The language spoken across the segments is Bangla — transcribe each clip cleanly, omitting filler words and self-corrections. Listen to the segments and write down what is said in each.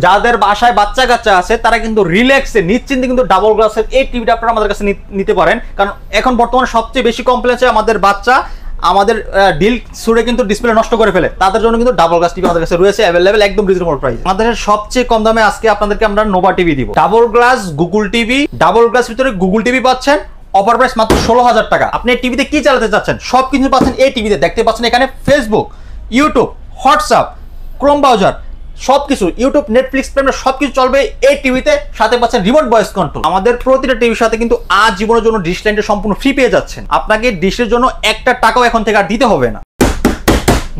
যাদের বাসায় বাচ্চা কাচ্চা আছে তারা কিন্তু রিল্যাক্সে নিশ্চিন্তে কিন্তু ডাবল গ্লাসের এই টিভিটা আপনারা আমাদের কাছে নিতে পারেন। কারণ এখন বর্তমানে সবচেয়ে বেশি কমপ্লেন আছে আমাদের বাচ্চা আমাদের ডিল ছুড়ে কিন্তু ডিসপ্লে নষ্ট করে ফেলে, তাদের জন্য কিন্তু ডাবল গ্লাস টিভি আমাদের কাছে রয়েছে অ্যাভেলেবেল একদম রিজনেবল প্রাইস। আমাদের সবচেয়ে কম দামে আজকে আপনাদেরকে আমরা নোভা টিভি দিব। Double glass Google TV, double glass ভিতরে গুগল টিভি পাচ্ছেন, অফার প্রাইস মাত্র 16,000 টাকা। আপনি এই টিভিতে কি চালাতে চাচ্ছেন সবকিছু পাচ্ছেন এই টিভিতে। দেখতে পাচ্ছেন এখানে Facebook, YouTube, WhatsApp, Chrome browser সবকিছু, ইউটিউব, নেটফ্লিক্স প্রাইম সবকিছু চলবে এই টিভিতে। সাথে পাচ্ছেন রিমোট ভয়েস কন্ট্রোল। আমাদের প্রতিটা টিভির সাথে কিন্তু আজীবনের জন্য ডিশ লাইনটা সম্পূর্ণ ফ্রি পেয়ে যাচ্ছেন। আপনাকে ডিশের জন্য একটা টাকাও এখন থেকে আর দিতে হবে না।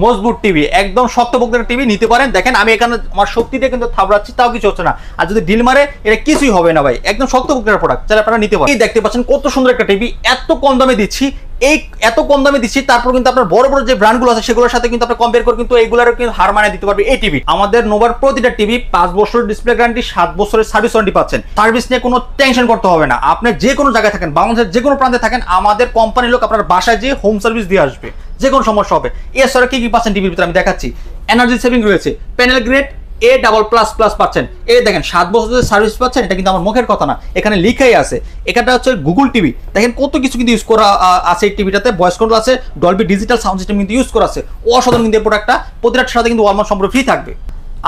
মজবুত টিভি, একদম শক্তপোক্ত টিভি নিতে পারেন। দেখেন আমি এখানে আমার শক্তিতে কিন্তু থাবড়াচ্ছি, তাও কিছু হচ্ছে না। আর যদি ডিল মারে এটা কিছুই হবে না ভাই, একদম শক্তপোক্তের প্রোডাক্ট, যারা আপনারা নিতে পারেন। এই দেখতে পাচ্ছেন কত সুন্দর একটা টিভি, এত কম দামে দিচ্ছি। এই এত কম দামে দিচ্ছি, তারপর কিন্তু আপনার বড় বড় যে ব্র্যান্ডগুলো আছে সেগুলোর সাথে কিন্তু আপনি কম্পেয়ার করে কিন্তু এইগুলোর কিন্তু হার মানিয়ে দিতে পারবে এই টিভি। আমাদের নোভার প্রতিটা টিভি 5 বছরের ডিসপ্লে গ্যারান্টি, 7 বছরের সার্ভিস ওয়ারেন্টি পাচ্ছেন। সার্ভিস নিয়ে কোনো টেনশন করতে হবে না। আপনি যে কোনো জায়গায় থাকেন, বাংলাদেশের যে কোনো প্রান্তে থাকেন, আমাদের কোম্পানির লোক আপনার বাসায় যেয়ে হোম সার্ভিস দিয়ে আসবে, যে কোনো সমস্যা হবে। এছাড়া কি কি পাচ্ছেন টিভির ভিতরে আমি দেখাচ্ছি। এনার্জি সেভিং রয়েছে, প্যানেল গ্রেড A+++ পাচ্ছেন। এই দেখেন 7 বছরের সার্ভিস পাচ্ছেন। এটা কিন্তু আমার মুখের কথা না, এখানে লিখাই আছে। এখানটা হচ্ছে গুগল টিভি। দেখেন কত কিছু কিন্তু ইউজ করা আছে এই টিভিটাতে। ভয়েস কন্ট্রোল আছে, ডলবি ডিজিটাল সাউন্ড সিস্টেম কিন্তু ইউজ করা আছে। অসাধারণ কিন্তু এই প্রোডাক্টটা প্রতিটার সাথে কিন্তু ওয়ালমার্ট সম্পূর্ণ ফ্রি থাকবে।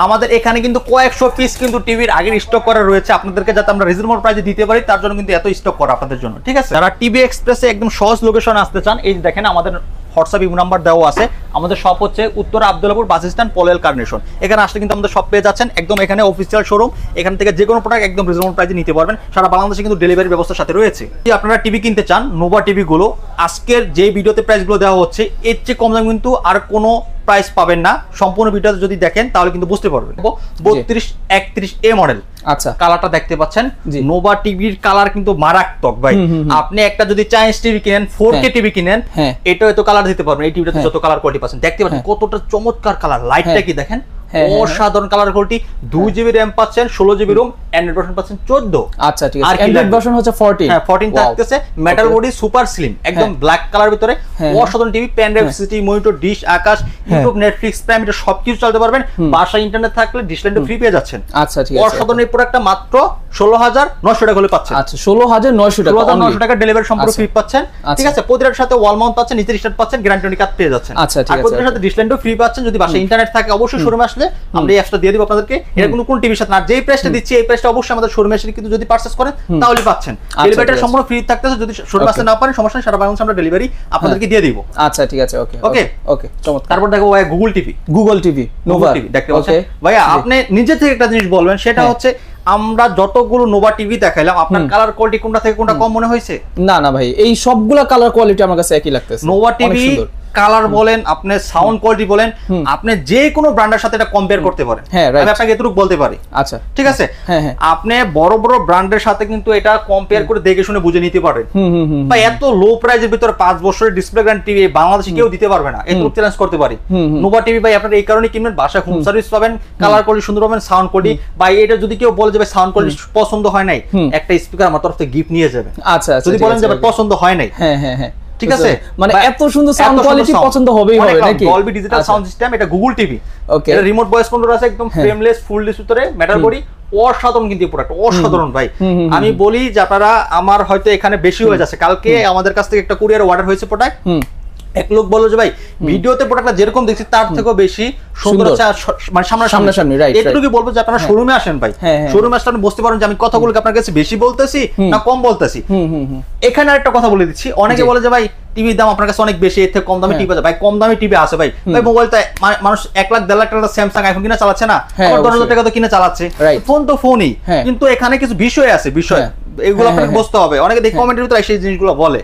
আমাদের এখানে কিন্তু কয়েকশো পিস কিন্তু টিভির আগের স্টক করা রয়েছে আপনাদেরকে, যাতে আমরা রিজনেবল প্রাইসে দিতে পারি, তার জন্য কিন্তু এত স্টক করা আপনাদের জন্য, ঠিক আছে। যারা টিভি এক্সপ্রেসে একদম সহজ লোকেশনে আসতে চান, এই দেখেন আমাদের হোয়াটসঅ্যাপ ইমো নাম্বার দেওয়া আছে। আমাদের শপ হচ্ছে উত্তর আব্দুল্লাহপুর বাস স্ট্যান্ড, পলেল কার্নেশন। এখানে আসলে কিন্তু আমাদের শপ পেয়ে যাচ্ছেন, একদম এখানে অফিসিয়াল শোরুম। এখান থেকে যে কোনো প্রোডাক্ট একদম রিজনেবল প্রাইসে নিতে পারবেন। সারা বাংলাদেশে কিন্তু ডেলিভারি ব্যবস্থার সাথে রয়েছে। যদি আপনারা টিভি কিনতে চান, নোভা টিভিগুলো আজকের যে ভিডিওতে প্রাইসগুলো দেওয়া হচ্ছে এর চেয়ে কম দাম কিন্তু আর কোনো প্রাইস পাবেন না। সম্পূর্ণ ভিডিওতে যদি দেখেন তাহলে কিন্তু বুঝতে পারবেন। 3231A মডেল, আচ্ছা, কালারটা দেখতে পাচ্ছেন। নোভা টিভির কালার কিন্তু মারাত্মক ভাই। আপনি একটা যদি চাইনিজ টিভি কিনেন, 4K টিভি কিনেন, এটাও এত কালার দিতে পারবেন। এই টিভিটাতে যত কালার কোয়ালিটি পাচ্ছেন দেখতে পাচ্ছেন কতটা চমৎকার কালার। লাইটটা কি দেখেন, অসাধারণ কালার কোয়ালিটি। 2GB RAM পাচ্ছেন, 16GB রোম, অ্যান্ড্রয়েড ভার্সন পাচ্ছেন 14। আচ্ছা ঠিক আছে, অ্যান্ড্রয়েড ভার্সন হচ্ছে 14। হ্যাঁ 14 থাকতেছে। মেটাল বডি, সুপার স্লিম, একদম ব্ল্যাক কালার ভিতরে। অসাধারণ TV, pen drive, সিসিটি monitor, dish, আকাশ, ইউটিউব, নেটফ্লিক্স প্রাইম, এটা সবকিছু চালাতে পারবেন। বাসায় ইন্টারনেট থাকলে ডিশ লাইনটা ফ্রি পেয়ে যাচ্ছেন। আচ্ছা ঠিক আছে। অসাধারণ এই প্রোডাক্টটা মাত্র 16,900 টাকা হলে পাচ্ছেন। আচ্ছা 16,900 টাকা, 16,900 টাকা ডেলিভারি সম্পূর্ণ ফ্রি পাচ্ছেন, ঠিক আছে। প্রতিটার সাথে ওয়াল মাউন্ট পাচ্ছেন, নিচে স্টার্ট পাচ্ছেন, গ্যারান্টি কার্ড পেয়ে যাচ্ছেন। আচ্ছা ঠিক আছে। আর প্রতিটার সাথে ডিশ লাইনটাও ফ্রি পাচ্ছেন। যদি বাসায় ইন্টারনেট থাকে অবশ্যই শোরুমে আসলে আমরা এই এক্সট্রা দিয়ে দিব আপনাদেরকে। এটা কোন টিভির সাথে না, যেই প্রাইসটা দিচ্ছি এই প্রাইসটা অবশ্যই আমাদের শোরুমে এসে কিন্তু যদি পারচেজ করেন তাহলে পাচ্ছেন। ডেলিভারিটা সম্পূর্ণ ফ্রি থাকতেছে। যদি শোরুমে আসতে না পারেন সমস্যা নেই, সারা বাংলাদেশে আমরা ডেলিভারি আপনাদেরকে দিয়ে দিব। আচ্ছা ঠিক আছে, ওকে ওকে ওকে, চমৎকার। তারপর দেখো ভাই গুগল টিভি, নোভা টিভি দেখতে পাচ্ছেন। ভাইয়া আপনি নিজে থেকে একটা জিনিস বলবেন, সেটা হচ্ছে আমরা যতগুলো নোভা টিভি দেখাইলাম, আপনার কালার কোয়ালিটি কোনটা থেকে কোনটা কম মনে হয়েছে? না না ভাই, এই সবগুলা কালার কোয়ালিটি আমার কাছে একই লাগতেছে। নোভা টিভি কালার বলেন, আপনি সাউন্ড কোয়ালিটি বলেন, আপনি যে কোনো ব্র্যান্ডের সাথে এটা কম্পেয়ার করতে পারেন। আমি আপনাকে এতটুকু বলতে পারি। আচ্ছা ঠিক আছে, আপনি বড় বড় ব্র্যান্ডের সাথে কিন্তু এটা কম্পেয়ার করে দেখে শুনে বুঝে নিতে পারেন। বা এত লো প্রাইসের ভিতরে 5 বছরের ডিসপ্লে গ্যারান্টি টিভি বাংলাদেশে কেউ দিতে পারবে না, এতটুকু চ্যালেঞ্জ করতে পারি। নোভা টিভি ভাই আপনারা এই কারণে কিনবেন, বাসায় হোম সার্ভিস পাবেন, কালার কোয়ালিটি সুন্দর পাবেন, সাউন্ড কোয়ালিটি। ভাই এটা যদি কেউ বলে যে ভাই সাউন্ড কোয়ালিটি পছন্দ হয় নাই, একটা স্পিকার আমার তরফ থেকে গিফট নিয়ে যাবেন। আচ্ছা যদি বলেন যে পছন্দ হয় নাই, ঠিক আছে, মানে এত সুন্দর সাউন্ড কোয়ালিটি পছন্দ হবেই হবে নাকি? ডলবি ডিজিটাল সাউন্ড সিস্টেম, এটা গুগল টিভি। ওকে, এটা রিমোট ভয়েস কন্ট্রোল আছে, একদম frameless full display, metal body, অসাধারণ কিন্তু এই প্রোডাক্ট, অসাধারণ ভাই। আমি বলি যে আপনারা, আমার হয়তো এখানে বেশি হয়ে যাচ্ছে, কালকে আমাদের কাছ থেকে একটা কুরিয়ার অর্ডার হয়েছে প্রোডাক্ট। এক লোক বললো যে ভাই ভিডিওতে প্রোডাক্টটা যেরকম দেখছি তার থেকেও বেশি সুন্দর, মানে সামনাসামনি। এটুকুই বলবো যে আপনারা শোরুমে আসেন ভাই, শোরুমে আসলে আপনি বুঝতে পারেন যে আমি কথাগুলো আপনার কাছে বেশি বলতেছি না কম বলতেছি। এখানে আরেকটা কথা বলে দিচ্ছি, অনেকে বলে যে ভাই টিভির দাম আপনার কাছে অনেক বেশি, এর থেকে কম দামি টিভি আছে। ভাই কম দামি টিভি আছে ভাই, ভাই মোবাইলটা মানুষ 1 লাখ 1.5 লাখ টাকা স্যামসাং আইফোন কিনে চালাচ্ছে না, 10,000 টাকা তো কিনে চালাচ্ছে, ফোন তো ফোনই। কিন্তু এখানে কিছু বিষয় আছে, বিষয় এগুলো আপনাকে বুঝতে হবে। অনেকে দেখি কমেন্টের ভিতরে সেই জিনিসগুলো বলে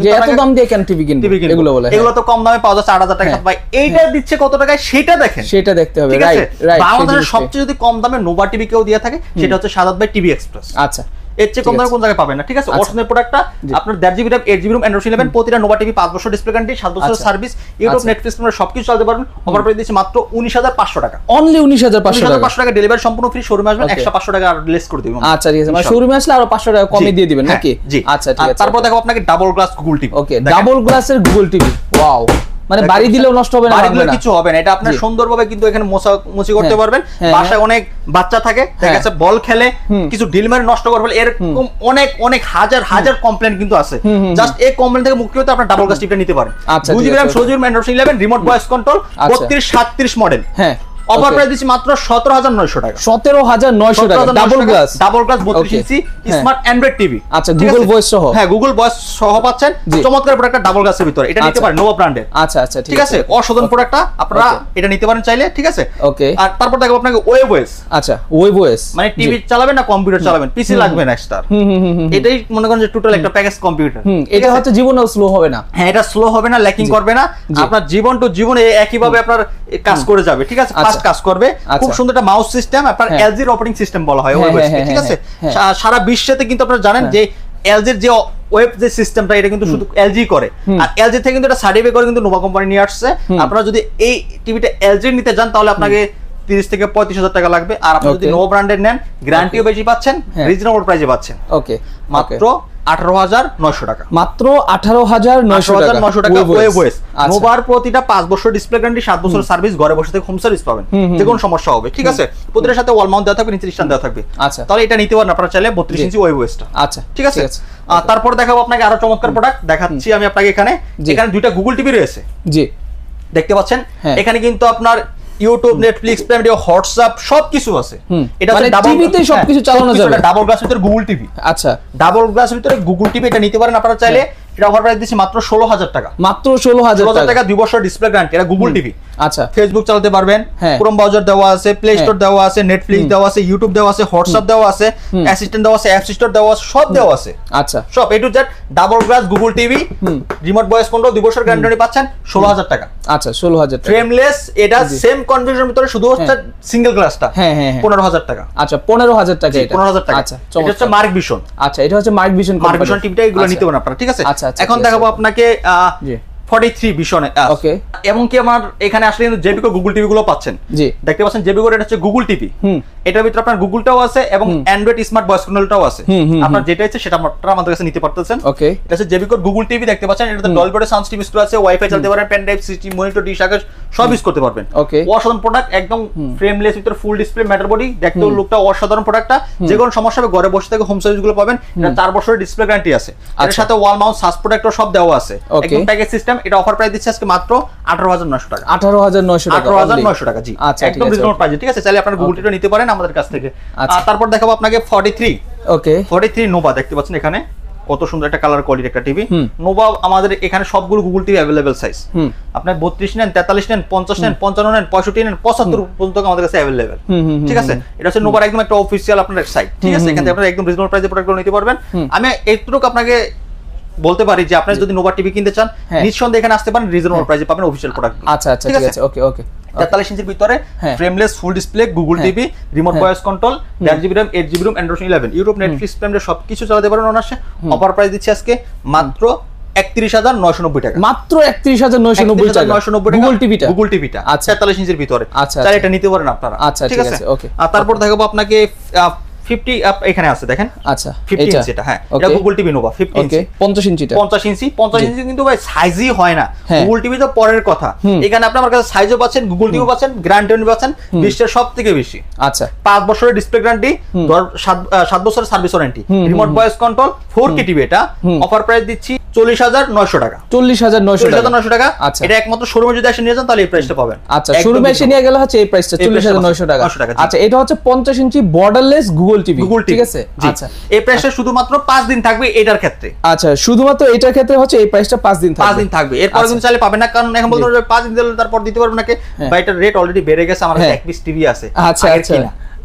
যে এত দাম দিয়ে কেন টিভি কিনবে, এগুলো বলে। এগুলো তো কম দামে পাওয়া যাচ্ছে 8,000 টাকা। ভাই এইটা দিচ্ছে কত টাকায় সেটা দেখেন, সেটা দেখতে হবে। Right right. বাংলাদেশের সবচেয়ে যদি কম দামে নোভা টিভি কেউ দিয়ে থাকে সেটা হচ্ছে সাদাত ভাই টিভি এক্সপ্রেস। আচ্ছা এর চেয়ে কম দামে কোন জায়গায় পাবেন না, ঠিক আছে। অরিজিনাল প্রোডাক্টটা আপনার 1.5GB RAM 8GB ROM Android 11, প্রতিটা নোভা টিভি 5 বছর ডিসপ্লে গ্যারান্টি, 7 বছর সার্ভিস, ইউটিউব, নেটফ্লিক্স আপনারা সবকিছু চালাতে পারবেন। অফার প্রাইস দিচ্ছি মাত্র 19,500 টাকা, অনলি 19,500 টাকা ডেলিভারি সম্পূর্ণ ফ্রি। শোরুমে আসবেন, এক্সট্রা 500 টাকা আর লেস করে দিব। আচ্ছা ঠিক আছে, মানে শোরুমে আসলে আরো 500 টাকা কমে দিয়ে দিবেন নাকি? জি আচ্ছা ঠিক আছে। তারপর দেখো আপনাকে ডাবল গ্লাস গুগল টিভি। ওকে, ডাবল গ্লাসের গুগল টিভি, ওয়াও, মানে বাড়ি দিলেও নষ্ট হবে না, বাড়ি দিলেও কিছু হবে না, এটা আপনি সুন্দরভাবে কিন্তু এখানে মুছি করতে পারবেন। বাসায় অনেক বাচ্চা থাকে, দেখা যাচ্ছে বল খেলে কিছু ঢিল মেরে নষ্ট করে ফেলে, এরকম অনেক অনেক হাজার হাজার কমপ্লেইন কিন্তু আছে। জাস্ট এই কমপ্লেইন থেকে মুক্তি হতে আপনার ডাবল গ্লাস টিভিটা নিতে পারেন। 2GB RAM 16GB Android 11 remote voice control 3237 model. হ্যাঁ, অফার প্রাইস দিচ্ছি মাত্র 17900 টাকা। 17900 টাকা ডাবল গ্লাস 32 ইঞ্চি স্মার্ট অ্যান্ড্রয়েড টিভি। আচ্ছা, গুগল ভয়েস সহ। হ্যাঁ, গুগল ভয়েস সহ পাচ্ছেন। চমৎকার প্রোডাক্টটা ডাবল গ্লাসের ভিতরে, এটা নিতে পারেন নোভা ব্র্যান্ডের। আচ্ছা আচ্ছা, ঠিক আছে, অসাধারণ প্রোডাক্টটা, আপনারা এটা নিতে পারেন চাইলে। ঠিক আছে, ওকে। আর তারপর দেখো আপনাকে ওয়েব ওএস। আচ্ছা, ওয়েব ওএস মানে টিভি চালাবেন না কম্পিউটার চালাবেন, পিসি লাগবে না এক্সট্রা। এটাই মনে করেন যে টোটাল একটা প্যাকেজ কম্পিউটার। এটা হচ্ছে জীবনেও স্লো হবে না। হ্যাঁ, এটা স্লো হবে না, ল্যাকিং করবে না, আপনার জীবন টু জীবন একই ভাবে আপনার কাজ করে যাবে। ঠিক আছে, ফাস্ট কাজ করবে। খুব সুন্দর একটা মাউস সিস্টেম, আপনার এলজির অপারেটিং সিস্টেম বলা হয় ওয়েব ওএস। ঠিক আছে, সারা বিশ্বেতে কিন্তু আপনারা জানেন যে এলজির যে ওয়েব যে সিস্টেমটা, এটা কিন্তু শুধু এলজি করে। আর এলজি থেকে কিন্তু এটা সার্টিফাই করে কিন্তু নোভা কোম্পানি নিয়ে আসছে। আপনারা যদি এই টিভিটা এলজি নিতে যান তাহলে আপনাকে 30 থেকে 35,000 টাকা লাগবে। আর আপনি যদি নো ব্র্যান্ডের নেন, গ্যারান্টিও বেশি পাচ্ছেন, রিজনেবল প্রাইসে পাচ্ছেন। ওকে, মাত্র 18,900 টাকা। মাত্র 18,900 টাকা ওয়েব ওএস। নোভার প্রতিটা 5 বছর ডিসপ্লে গ্যারান্টি, 7 বছর সার্ভিস, ঘরে বসে থেকে হোম সার্ভিস পাবেন, যে কোনো সমস্যা হবে। ঠিক আছে, প্রতিটার সাথে ওয়াল মাউন্ট দেওয়া থাকবে, নিচে স্ট্যান্ড দেওয়া থাকবে। আচ্ছা, তাহলে এটা নিতে পারেন আপনারা চাইলে 32 ইঞ্চি ওয়েব ওএসটা। আচ্ছা, ঠিক আছে। তারপর দেখাবো আপনাকে আরো চমৎকার প্রোডাক্ট দেখাচ্ছি আমি আপনাকে। এখানে দুইটা গুগল টিভি রয়েছে, জি দেখতে পাচ্ছেন। এখানে কিন্তু আপনার YouTube, Netflix, prime video, WhatsApp সবকিছু আছে। এটা হচ্ছে টিভিতে সবকিছু চালানো যাবে, ডাবল গ্লাসের ভিতরে গুগল টিভি। আচ্ছা, ডাবল গ্লাসের ভিতরে গুগল টিভি, এটা নিতে পারেন আপনারা চাইলে। এটা অফার প্রাইস দিচ্ছি মাত্র 16,000 টাকা। মাত্র 16,000 টাকা, 2 বছর ডিসপ্লে গ্যারান্টি। এটা গুগল টিভি। আচ্ছা, ফেসবুক চালাতে পারবেন, ক্রোম ব্রাউজার দেওয়া আছে, প্লে স্টোর দেওয়া আছে, নেটফ্লিক্স দেওয়া আছে, ইউটিউব দেওয়া আছে, হোয়াটসঅ্যাপ দেওয়া আছে, অ্যাসিস্ট্যান্ট দেওয়া আছে, অ্যাপ স্টোর দেওয়া আছে, সব দেওয়া আছে। আচ্ছা, সব A to Z double glass Google TV, remote voice control, 2 বছর গ্যারান্টি পাচ্ছেন 16,000 টাকা। আচ্ছা, 16,000 টাকা। ফ্রেমলেস, এটা সেম কনফিগারেশনের ভিতরে, শুধু হচ্ছে সিঙ্গেল গ্লাসটা। হ্যাঁ হ্যাঁ, 15,000 টাকা। আচ্ছা, 15,000 টাকা। এটা 15,000 টাকা। আচ্ছা, এটা হচ্ছে মার্ক ভিশন। আচ্ছা, এটা হচ্ছে মার্ক ভিশন টিভিটা, এগুলো নিতে পারেন আপনারা। ঠিক আছে, এখন দেখাবো আপনাকে 43 ভিশনে। ওকে, এবং কি আমার এখানে আসলে কিন্তু জেবিকো গুগল টিভি গুলো পাচ্ছেন। জি, দেখতে পাচ্ছেন জেবিকো, এটা হচ্ছে গুগল টিভি। এটার ভিতরে আপনার গুগলটাও আছে এবং অ্যান্ড্রয়েড স্মার্ট ভয়েস কন্ট্রোলটাও আছে। আপনার যেটা ইচ্ছে সেটা আপনারা আমাদের কাছে নিতে পারতেছেন। ওকে, এটা হচ্ছে জেবিকো গুগল টিভি, দেখতে পাচ্ছেন। এটাতে ডলবি সাউন্ড সিস্টেম ইনস্টল আছে, ওয়াইফাই চালাতে পারেন, pen drive, system, monitor, dish আকাশ সব ইউজ করতে পারবেন। ওকে, অসাধারণ প্রোডাক্ট, একদম ফ্রেমলেস, ভিতরে ফুল ডিসপ্লে, ম্যাটার বডি, দেখতে লুকটা অসাধারণ প্রোডাক্টটা। যে কোনো সমস্যা হবে ঘরে বসে থেকে হোম সার্ভিস গুলো পাবেন। এটা 4 বছরের ডিসপ্লে গ্যারান্টি আছে, এর সাথে ওয়াল মাউন্ট সাস প্রোটেক্টর সব দেওয়া আছে, একদম প্যাকেজ সিস্টেম। এটা অফার প্রাইস দিচ্ছে আজকে মাত্র 18,900 টাকা। 18,900 টাকা। 18,900 টাকা, জি। আচ্ছা, একদম রিজনেবল প্রাইসে। ঠিক আছে, চাইলে আপনারা গুগল টিভিটা নিতে পারেন আমাদের কাছ থেকে। তারপর দেখাবো আপনাকে 43। ওকে, 43 নোভা, দেখতে পাচ্ছেন এখানে কত সুন্দর একটা কালার কোয়ালিটি একটা টিভি। নোভা আমাদের এখানে সবগুলো গুগল টিভি अवेलेबल সাইজ। আপনি 32 নেন, 43 নেন, 50 নেন, 55 নেন, 65 নেন, 75 পর্যন্ত আমাদের কাছে अवेलेबल। ঠিক আছে, এটা হচ্ছে নোভার একদম একটা অফিশিয়াল আপনার সাইট। ঠিক আছে, এখানে আপনারা একদম রিজনেবল প্রাইসে প্রোডাক্টগুলো নিতে পারবেন। আমি এইটুকু আপনাকে বলতে পারি যে আপনি যদি নোভা টিভি কিনতে চান, নিঃসন্দেহে এখানে আসতে পারেন, রিজনেবল প্রাইসে পাবেন অফিশিয়াল প্রোডাক্ট। আচ্ছা আচ্ছা, ঠিক আছে। ওকে ওকে, 43 ইঞ্চির ভিতরে frameless full display Google TV, remote voice control, 8GB RAM, 8GB RAM, Android 11, YouTube, Netflix, prime video সবকিছু চালাতে পারেন অনায়াসে। অফার প্রাইস দিচ্ছি আজকে মাত্র 31,990 টাকা। মাত্র 31,990 টাকা গুগল টিভিটা। গুগল টিভিটা 43 ইঞ্চির ভিতরে। আচ্ছা, এটা নিতে পারেন আপনারা। আচ্ছা, ঠিক আছে। ওকে, তারপর দেখাবো আপনাকে 50 এখানে আছে, দেখেন। আচ্ছা, 50 ইঞ্চি এটা। হ্যাঁ, এটা গুগল টিভি নোভা 50 ইঞ্চি। 50 ইঞ্চিটা, 50 ইঞ্চি। 50 ইঞ্চি কিন্তু ভাই সাইজই হয় না, গুগল টিভি তো পরের কথা। এখানে আপনি আমার কাছে সাইজও পাচ্ছেন, গুগল টিভিও পাচ্ছেন, গ্যারান্টিও পাচ্ছেন, বিশ্বের সবথেকে বেশি। আচ্ছা, 5 বছরের ডিসপ্লে গ্যারান্টি, 7 বছরের service warranty, remote voice control, 4K TV. এটা অফার প্রাইস দিচ্ছি 40,900 টাকা। 40,900 টাকা। আচ্ছা, এটা একমাত্র শোরুমে যদি এসে নিয়ে যান তাহলে এই প্রাইসটা পাবেন। আচ্ছা, শোরুমে এসে নিয়ে গেলে হচ্ছে এই প্রাইসটা 40,900 টাকা। আচ্ছা, এটা হচ্ছে 50 ইঞ্চি বর্ডারলেস গুগল টিভি। ঠিক আছে, আচ্ছা, এই প্রাইসটা শুধুমাত্র 5 দিন থাকবে এটার ক্ষেত্রে। আচ্ছা, শুধুমাত্র এটার ক্ষেত্রে হচ্ছে এই প্রাইসটা 5 দিন থাকবে। 5 দিন থাকবে, এরপর কিন্তু চাইলে পাবেন না, কারণ এখন বলতে হবে 5 দিন দিলে তারপর দিতে পারবেন নাকি। বা এটার রেট অলরেডি বেড়ে গেছে, আমার কাছে এক পিস টিভি আছে। আচ্ছা আচ্ছা,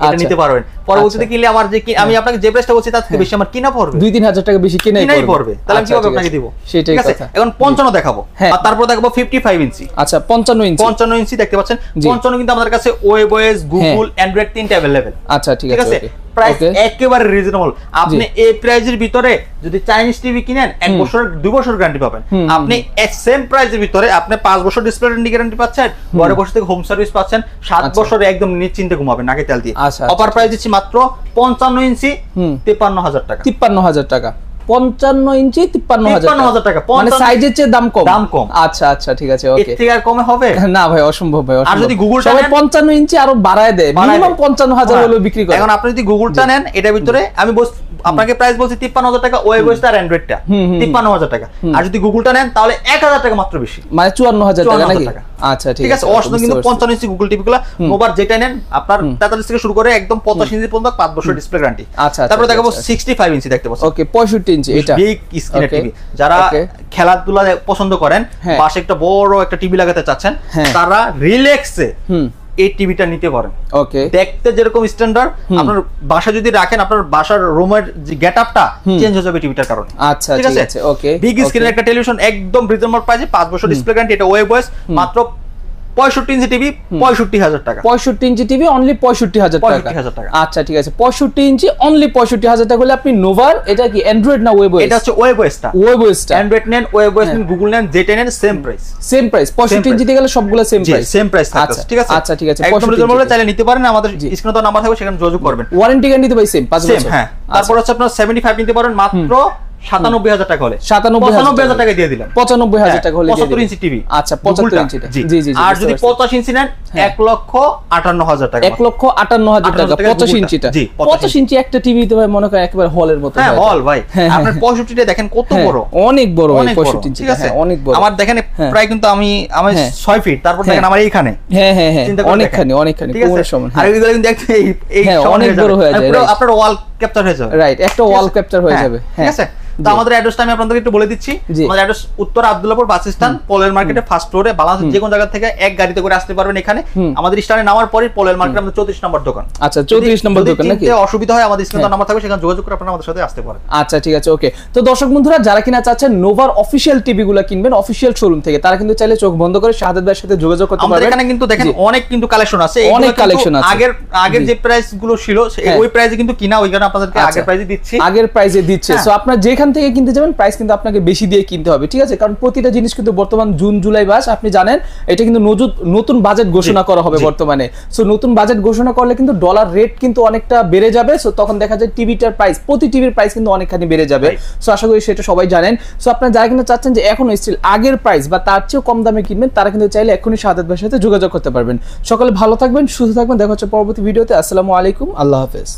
এটা নিতে পারবেন। পরবর্তীতে কিনলে আমার যে আমি আপনাকে যে প্রাইসটা বলছি তার থেকে বেশি আমার কিনা পড়বে, 2-3 হাজার টাকা বেশি কিনাই পড়বে। তাহলে আমি কিভাবে আপনাকে দিব? সেটাই কথা। এখন 55 দেখাবো, আর তারপর দেখাবো 55 ইঞ্চি। আচ্ছা, 55 ইঞ্চি। 55 ইঞ্চি দেখতে পাচ্ছেন। 55 কিন্তু আমাদের কাছে ওয়েব ওএস, গুগল, অ্যান্ড্রয়েড তিনটা अवेलेबल। আচ্ছা, ঠিক আছে। প্রাইস একেবারে রিজনেবল। আপনি এই প্রাইসের ভিতরে যদি চাইনিজ টিভি কিনেন 1 বছর 2 বছর গ্যারান্টি পাবেন। আপনি এই সেম প্রাইসের ভিতরে আপনি 5 বছর ডিসপ্লে গ্যারান্টি পাচ্ছেন, ঘরে বসে থেকে হোম সার্ভিস পাচ্ছেন, 7 বছরে একদম নিশ্চিন্তে ঘুমাবেন নাকে তেল দিয়ে। অফার প্রাইস দিচ্ছি মাত্র 55 ইঞ্চি 53,000 টাকা। 53,000 টাকা। 55 ইঞ্চি 53000 টাকা, মানে সাইজের চেয়ে দাম কম। আচ্ছা ঠিক আছে, ওকে। এর থেকে আর কমে হবে না ভাই, অসম্ভব ভাই। আর যদি গুগল সবাই 55 ইঞ্চি আরো বাড়ায় দেয়, মিনিমাম 55000 হলো বিক্রি করে। এখন আপনি যদি গুগলটা নেন, এটার ভিতরে আমি আপনাকে প্রাইস বলছি 53000 টাকা, ওয়েবস আর অ্যান্ড্রয়েডটা 53000 টাকা। আর যদি গুগলটা নেন তাহলে 1000 টাকা মাত্র বেশি, মানে 54000 টাকা নাকি? আচ্ছা ঠিক আছে। অসাধারণ কিন্তু 55 ইঞ্চি গুগল টিভি গুলো মোবার যেটা নেন আপনার 43 থেকে শুরু করে একদম 85 ইঞ্চি পর্যন্ত 5 বছর ডিসপ্লে গ্যারান্টি। আচ্ছা, তারপরে দেখাবো 65 ইঞ্চি দেখতে পাচ্ছেন। ওকে, 65 ইঞ্চি, এটা বিগ স্ক্রিনের টিভি। যারা খেলাধুলা পছন্দ করেন, পাশে একটা বড় একটা টিভি লাগাতে চাচ্ছেন, তারা রিল্যাক্সে এই টিভিটা নিতে পারেন। ওকে, দেখতে যেরকম স্ট্যান্ডার্ড, আপনার বাসা যদি রাখেন, আপনার বাসার রুমের যে গেটআপটা চেঞ্জ হয়ে যাবে টিভিটার কারণে। আচ্ছা ঠিক আছে, ওকে। বিগ স্ক্রিনের একটা টেলিভিশন, একদম রিজনেবল প্রাইসে 5 বছর ডিসপ্লে গ্যারান্টি। এটা ওয়েবস মাত্র 65 ইঞ্চি টিভি 65000 টাকা। 65 ইঞ্চি টিভি অনলি 65000 টাকা। আচ্ছা ঠিক আছে, 65 ইঞ্চি অনলি 65000 টাকা হলে আপনি নোভার, এটা কি অ্যান্ড্রয়েড না ওয়েবস? এটা হচ্ছে ওয়েবসটা। অ্যান্ড্রয়েড নেন, ওয়েবস নেন, গুগল নেন, যেটা নেন সেম প্রাইস। 65 ইঞ্চিতে গেলে সবগুলো সেম প্রাইস থাকছে। ঠিক আছে, আচ্ছা ঠিক আছে। একদম রিজনেবল চাইলে নিতে পারেন, আমাদের স্ক্রিনে তো নাম্বার থাকবে, সেখানে যোগাযোগ করবেন। ওয়ারেন্টি গ্যারান্টি তো ভাই সেম 5 বছর। হ্যাঁ, তারপর হচ্ছে আপনার 75 নিতে পারেন মাত্র 97000 টাকা হলে। 97000 টাকা দিয়ে দিলাম। 95000 টাকা হলে 75 ইঞ্চি টিভি। আচ্ছা 75 ইঞ্চিটা। জি। আর যদি 85 ইঞ্চি নেন 1,58,000 টাকা। 1,58,000 টাকা 85 ইঞ্চিটা। 85 ইঞ্চি একটা টিভি তো ভাই মনে করেন একেবারে হলের মতো। হ্যাঁ, হল ভাই। আপনার 65টা দেখেন কত বড়, অনেক বড় ভাই 65 ইঞ্চি। হ্যাঁ, অনেক বড়। আমার দেখেন প্রায় কিন্তু আমি 6 ফিট, তারপর দেখেন আমার এইখানে। হ্যাঁ, অনেকখানি কোন সময়। আর এইগুলো কিন্তু দেখতে এই অনেক বড় হয়ে যায়, আপনার ওয়াল ক্যাপচার হয়ে যাবে। রাইট, একটা ওয়াল ক্যাপচার হয়ে যাবে। ঠিক আছে। তো আমাদের অ্যাড্রেসটা আমি আপনাদের একটু বলে দিচ্ছি। আমাদের অ্যাড্রেস উত্তর আব্দুল্লাহপুর বাস স্ট্যান্ড, পলের মার্কেটে ফার্স্ট ফ্লোরে। বাংলাদেশের যে কোন জায়গা থেকে এক গাড়িতে করে আসতে পারবেন এখানে। আমাদের স্ট্যান্ডে নামার পরে পলের মার্কেটে আমাদের 34 নম্বর দোকান। আচ্ছা 34 নম্বর দোকান নাকি? যদি অসুবিধা হয় আমাদের স্ক্রিনে নাম্বার থাকবে, সেখানে যোগাযোগ করে আপনারা আমাদের সাথে আসতে পারেন। আচ্ছা ঠিক আছে, ওকে। তো দর্শক বন্ধুরা, যারা কিনা চাচ্ছেন নোভার অফিশিয়াল টিভি গুলো কিনবেন অফিশিয়াল শোরুম থেকে, তারা কিন্তু চাইলে চোখ বন্ধ করে শাহাদাত ভাইয়ের সাথে যোগাযোগ করতে পারবেন। আমাদের এখানে কিন্তু দেখেন অনেক কিন্তু কালেকশন আছে, অনেক কালেকশন আছে। আগের যে প্রাইস গুলো ছিল ওই প্রাইসে কিন্তু কিনা, ওই কারণে আপনাদেরকে আগের প্রাইসে দিচ্ছি। আগের প্রাইসে দিচ্ছে। সো আপনারা যেখান থেকে কিনতে যাবেন প্রাইস কিন্তু আপনাকে বেশি দিয়ে কিনতে হবে। ঠিক আছে, কারণ প্রতিটা জিনিস কিন্তু বর্তমান জুন জুলাই মাস, আপনি জানেন এটা কিন্তু নতুন বাজেট ঘোষণা করা হবে বর্তমানে। সো নতুন বাজেট ঘোষণা করলে কিন্তু ডলার রেট কিন্তু অনেকটা বেড়ে যাবে। সো তখন দেখা যায় টিভিটার প্রাইস, প্রতি টিভির প্রাইস কিন্তু অনেকখানি বেড়ে যাবে। সো আশা করি সেটা সবাই জানেন। সো আপনারা যারা কিন্তু চাচ্ছেন যে এখন স্টিল আগের প্রাইস বা তার চেয়েও কম দামে কিনবেন, তারা কিন্তু চাইলে এখনই শাহাদাত ভাইয়ের সাথে যোগাযোগ করতে পারবেন। সকলে ভালো থাকবেন, সুস্থ থাকবেন। দেখা হচ্ছে পরবর্তী ভিডিওতে। আসসালামু আলাইকুম, আল্লাহ হাফেজ।